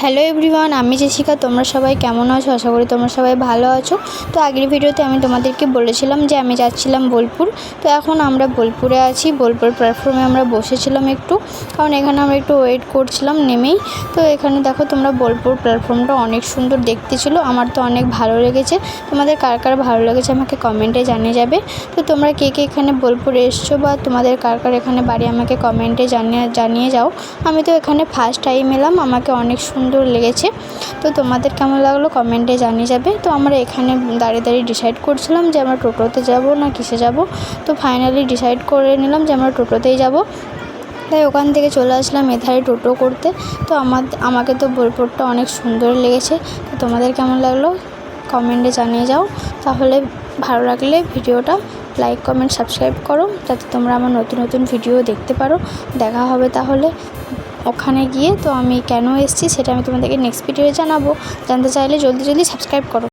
Hello everyone, আমি Jessica. তোমরা সবাই কেমন আছো? আশা করি তোমরা সবাই ভালো আছো। তো আগের ভিডিওতে আমি তোমাদেরকে বলেছিলাম যে আমি যাচ্ছিলাম বোলপুর। তো এখন আমরা বোলপুরে আছি। বোলপুর প্ল্যাটফর্মে আমরা বসেছিলাম একটু, কারণ এখানে আমরা একটু ওয়েট করছিলাম নেমেই। তো এখানে দেখো তোমরা, বোলপুর প্ল্যাটফর্মটা অনেক সুন্দর দেখতে ছিল। আমার তো অনেক ভালো লেগেছে। তোমাদের কার কার ভালো লেগেছে আমাকে কমেন্টে জানিয়ে যাবে। তো তোমরা কে কে এখানে বোলপুরে এসছো বা তোমাদের কার কার এখানে বাড়ি আমাকে কমেন্টে জানিয়ে যাও। আমি তো এখানে ফার্স্ট টাইম এলাম, আমাকে অনেক সুন্দর লেগেছে। তো তোমাদের কেমন লাগলো কমেন্টে জানিয়ে যাবে। তো আমরা এখানে দাঁড়িয়ে ডিসাইড করছিলাম যে আমরা টোটোতে যাব না কিসে যাব। তো ফাইনালি ডিসাইড করে নিলাম যে আমরা টোটোতেই যাব। তাই ওখান থেকে চলে আসলাম এধারে টোটো করতে। তো আমাকে তো বোলপুরটা অনেক সুন্দর লেগেছে। তো তোমাদের কেমন লাগলো কমেন্টে জানিয়ে যাও। তাহলে ভালো লাগলে ভিডিওটা লাইক কমেন্ট সাবস্ক্রাইব করো, যাতে তোমরা আমার নতুন নতুন ভিডিও দেখতে পারো। দেখা হবে তাহলে ওখানে গিয়ে। তো আমি কেন এসেছি সেটা আমি তোমাদেরকে নেক্সট ভিডিওতে জানাবো। জানতে চাইলে জলদি সাবস্ক্রাইব করো।